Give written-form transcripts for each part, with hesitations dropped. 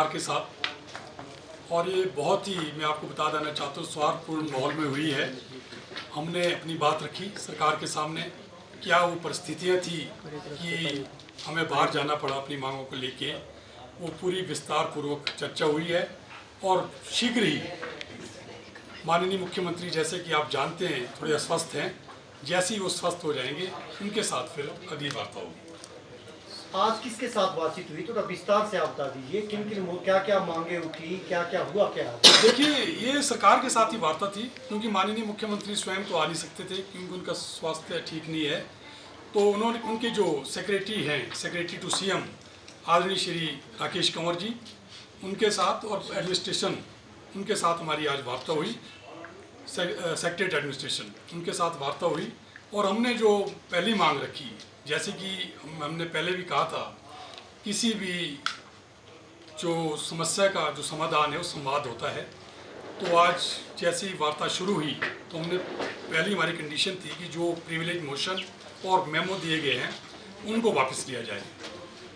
सरकार के साथ, और ये बहुत ही, मैं आपको बता देना चाहता हूँ, सौहार्दपूर्ण माहौल में हुई है। हमने अपनी बात रखी सरकार के सामने, क्या वो परिस्थितियाँ थी कि हमें बाहर जाना पड़ा अपनी मांगों को लेके, वो पूरी विस्तार पूर्वक चर्चा हुई है। और शीघ्र ही माननीय मुख्यमंत्री, जैसे कि आप जानते हैं, थोड़े अस्वस्थ हैं, जैसे ही वो स्वस्थ हो जाएंगे उनके साथ फिर अगली वार्ता होगी। आज किसके साथ बातचीत हुई, थोड़ा विस्तार से आप बता दीजिए, किन किन क्या क्या मांगे उठी, क्या क्या हुआ क्या? देखिए, ये सरकार के साथ ही वार्ता थी, क्योंकि माननीय मुख्यमंत्री स्वयं तो आ नहीं सकते थे, क्योंकि उनका स्वास्थ्य ठीक नहीं है। तो उन्होंने, उनके जो सेक्रेटरी हैं, सेक्रेटरी टू सीएम आदरणीय श्री राकेश कंवर जी, उनके साथ, और एडमिनिस्ट्रेशन, उनके साथ हमारी आज वार्ता हुई। सेक्रेटरी एडमिनिस्ट्रेशन, उनके साथ वार्ता हुई। और हमने जो पहली मांग रखी, जैसे कि हमने पहले भी कहा था, किसी भी जो समस्या का जो समाधान है वो संवाद होता है। तो आज जैसे ही वार्ता शुरू हुई, तो हमने, पहली हमारी कंडीशन थी कि जो प्रिविलेज मोशन और मेमो दिए गए हैं उनको वापस लिया जाए,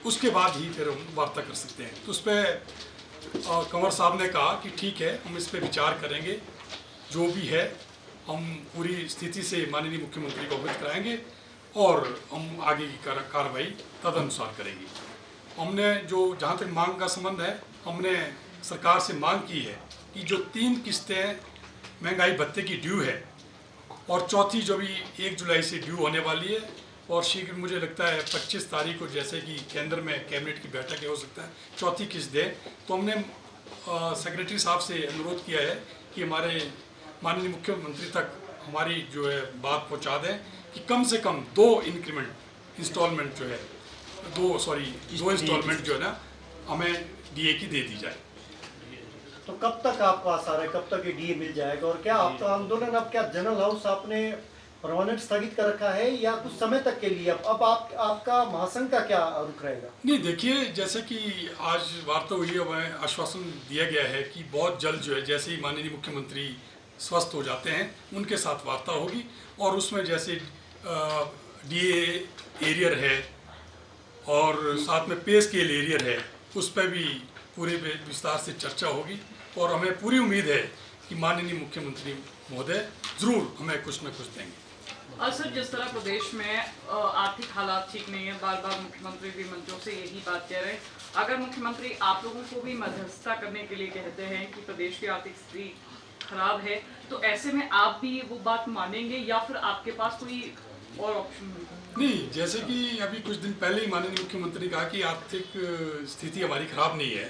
उसके बाद ही फिर हम वार्ता कर सकते हैं। तो उस पर कंवर साहब ने कहा कि ठीक है, हम इस पर विचार करेंगे, जो भी है हम पूरी स्थिति से माननीय मुख्यमंत्री को अवगत कराएंगे और हम आगे की कार्रवाई तदनुसार करेंगे। हमने जो, जहाँ तक मांग का संबंध है, हमने सरकार से मांग की है कि जो 3 किस्तें महंगाई भत्ते की ड्यू है, और चौथी जो भी 1 जुलाई से ड्यू होने वाली है, और शीघ्र मुझे लगता है 25 तारीख को, जैसे कि केंद्र में कैबिनेट की बैठक है, हो सकता है चौथी किस्त दे। तो हमने सेक्रेटरी साहब से अनुरोध किया है कि हमारे माननीय मुख्यमंत्री तक हमारी जो है बात पहुंचा दें कि कम से कम 2 इंस्टॉलमेंट जो है, 2 इंस्टॉलमेंट जो है ना, हमें डीए की दे दी जाए। तो कब तक आपको आसार है, कब तक ये डीए मिल जाएगा? और क्या आपका आंदोलन, अब क्या जनरल हाउस आपने परमानेंट स्थगित कर रखा है या कुछ समय तक के लिए? अब आपका महासंघ का क्या रुख रहेगा? नहीं, देखिए, जैसे कि आज वार्ता हुई है, वह आश्वासन दिया गया है कि बहुत जल्द जो है, जैसे ही माननीय मुख्यमंत्री स्वस्थ हो जाते हैं, उनके साथ वार्ता होगी। और उसमें जैसे डीए एरियर है और साथ में पे स्केल एरियर है, उस पर भी पूरे विस्तार से चर्चा होगी। और हमें पूरी उम्मीद है कि माननीय मुख्यमंत्री महोदय जरूर हमें कुछ न कुछ देंगे। सर, जिस तरह प्रदेश में आर्थिक हालात ठीक नहीं है, बार बार मुख्यमंत्री भी मंचों से यही बात कह रहे हैं, अगर मुख्यमंत्री आप लोगों को भी मध्यस्थता करने के लिए कहते हैं कि प्रदेश की आर्थिक स्थिति खराब है, तो ऐसे में आप भी वो बात मानेंगे या फिर आपके पास कोई और ऑप्शन नहीं? जैसे कि अभी कुछ दिन पहले ही माननीय मुख्यमंत्री ने कहा कि आर्थिक स्थिति हमारी खराब नहीं है,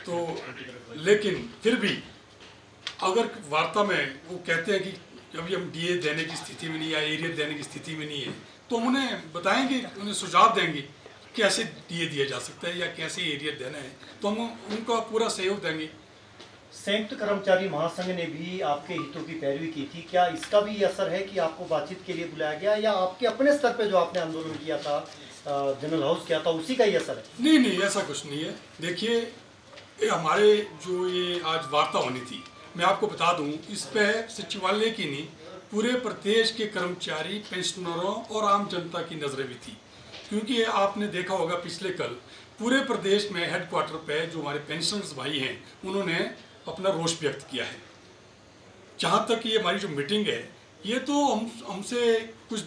तो लेकिन फिर भी अगर वार्ता में वो कहते हैं कि अभी हम डीए देने की स्थिति में नहीं, या एरियर देने की स्थिति में नहीं है, तो हम उन्हें बताएंगे, उन्हें सुझाव देंगे कैसे डीए दिया जा सकता है या कैसे एरियर देना है, तो हम उनका पूरा सहयोग देंगे। संयुक्त कर्मचारी महासंघ ने भी आपके हितों की पैरवी की थी, क्या इसका भी असर है कि आपको बातचीत के लिए बुलाया गया, या आपके अपने स्तर पे जो आपने आंदोलन किया था, जनरल हाउस किया था, उसी का ही असर है? नहीं नहीं, ऐसा कुछ नहीं है। देखिए, हमारे जो ये आज वार्ता होनी थी, मैं आपको बता दूं, इस पर सचिवालय की नहीं, पूरे प्रदेश के कर्मचारी, पेंशनरों और आम जनता की नजरें भी थी। क्योंकि आपने देखा होगा, पिछले कल पूरे प्रदेश में हेडक्वार्टर पे जो हमारे पेंशनर्स भाई हैं, उन्होंने अपना रोष व्यक्त किया है। जहाँ तक ये हमारी जो मीटिंग है, ये तो हमसे कुछ,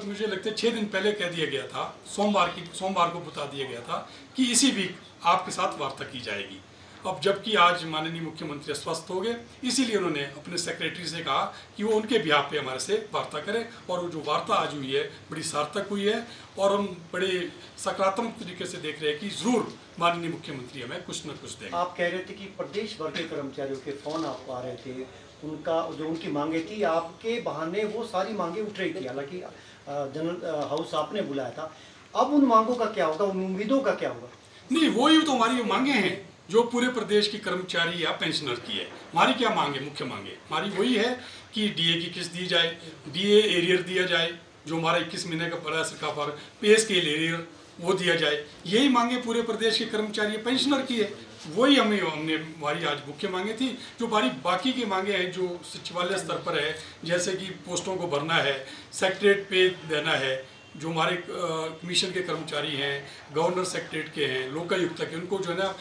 मुझे लगता है 6 दिन पहले कह दिया गया था, सोमवार को बता दिया गया था कि इसी वीक आपके साथ वार्ता की जाएगी। अब जबकि आज माननीय मुख्यमंत्री स्वस्थ हो गए, इसीलिए उन्होंने अपने सेक्रेटरी से कहा कि वो उनके बिहाफ पे हमारे से वार्ता करें। और वो जो वार्ता आज हुई है, बड़ी सार्थक हुई है, और हम बड़े सकारात्मक तरीके से देख रहे हैं कि जरूर माननीय मुख्यमंत्री हमें कुछ न कुछ देंगे। आप कह रहे थे कि प्रदेश भर के कर्मचारियों के फोन आपको आ रहे थे, उनका जो उनकी मांगे थी, आपके बहाने वो सारी मांगे उठ रही थी, हालांकि जनरल हाउस आपने बुलाया था। अब उन मांगों का क्या होगा, उन उम्मीदों का क्या होगा? नहीं, वही तो हमारी मांगे हैं जो पूरे प्रदेश के कर्मचारी या पेंशनर की है। हमारी क्या मांगे, मुख्य मांगे हमारी वही है कि डीए की किस्त दी जाए, डीए एरियर दिया जाए, जो हमारा 21 महीने का पड़ा सरकार पर, पे स्केल एरियर वो दिया जाए। यही मांगे पूरे प्रदेश के कर्मचारी पेंशनर की है, वही हमने हमारी आज मुख्य मांगे थी। जो हमारी बाकी की मांगे हैं जो सचिवालय स्तर पर है, जैसे कि पोस्टों को भरना है, सेक्रेटरीट पे देना है, जो हमारे कमीशन के कर्मचारी हैं, गवर्नर सेक्रेटरीट के हैं, लोकायुक्त के, उनको जो है ना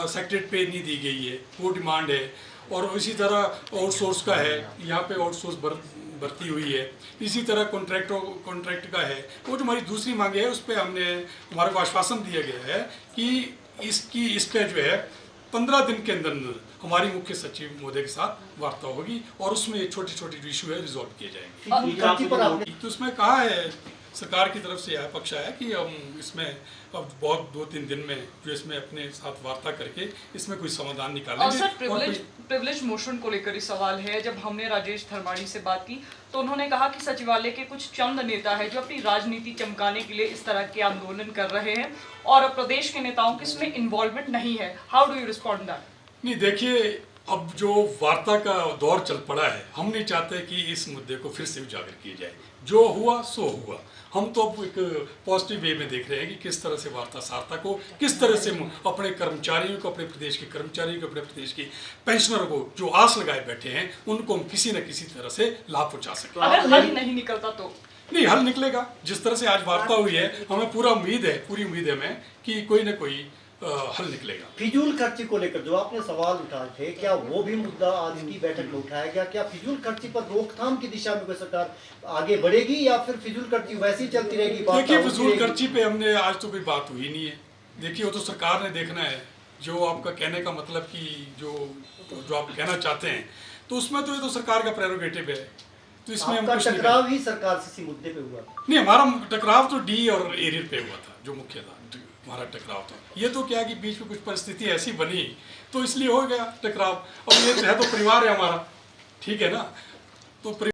सेक्रेटरीट पे नहीं दी गई है, वो डिमांड है। और इसी तरह आउटसोर्स का है, यहाँ पे आउटसोर्स भर्ती हुई है। इसी तरह कॉन्ट्रैक्ट का है। वो जो हमारी दूसरी मांगे है उस पर हमारे को आश्वासन दिया गया है कि इसका जो है 15 दिन के अंदर हमारी मुख्य सचिव महोदय के साथ वार्ता होगी और उसमें छोटे छोटे जो इशू है रिजॉल्व किए जाएंगे। कर्ची पर आपने तो उसमें कहा है, सरकार की तरफ से यह पक्ष आया कि हम इसमें अब बहुत 2-3 दिन में जो इसमें अपने साथ वार्ता करके इसमें कोई समाधान और निकालेंगे। सर प्रिविलेज मोशन को लेकर ही सवाल है। जब हमने राजेश धर्माणी से बात की तो उन्होंने कहा कि सचिवालय के कुछ चंद नेता है जो अपनी राजनीति चमकाने के लिए इस तरह के आंदोलन कर रहे हैं और प्रदेश के नेताओं की इसमें इन्वॉल्वमेंट नहीं है। How do you respond that? नहीं, देखिए, अब जो वार्ता का दौर चल पड़ा है, हम नहीं चाहते कि इस मुद्दे को फिर से उजागर किया जाए। जो हुआ सो हुआ। हम तो अब एक पॉजिटिव वे में देख रहे हैं कि किस तरह से वार्ता सार्ता को, किस तरह से अपने कर्मचारियों को, अपने प्रदेश के कर्मचारियों को, अपने प्रदेश की पेंशनरों को जो आस लगाए बैठे हैं उनको हम किसी न किसी तरह से लाभ पहुंचा सकें। अगर हल नहीं निकलता तो नहीं, हल निकलेगा। जिस तरह से आज वार्ता हुई है, हमें पूरी उम्मीद है हमें कि कोई न कोई हल निकलेगा। फिजूल खर्ची को लेकर जो आपने सवाल उठाए थे, क्या वो भी मुद्दा आज की बैठक में उठाया गया? क्या फिजूल खर्ची पर रोकथाम की दिशा में कोई सरकार आगे बढ़ेगी या फिर फिजूल खर्ची वैसी चलती रहेगी? देखिए, फिजूल खर्ची पे हमने आज तो कोई बात हुई नहीं है। देखिए, वो तो सरकार ने देखना है। जो आपका कहने का मतलब कि जो आप कहना चाहते हैं, तो उसमें तो ये तो सरकार का प्रेरोगेटिव है। तो इसमें हम आपका कुछ नहीं टकराव ही सरकार से इसी मुद्दे पे हुआ? नहीं, हमारा टकराव तो डी और एरियर पे हुआ था, जो मुख्य था हमारा टकराव था। ये तो क्या कि बीच में कुछ परिस्थिति ऐसी बनी तो इसलिए हो गया टकराव। अब ये है तो परिवार है हमारा, ठीक है ना? तो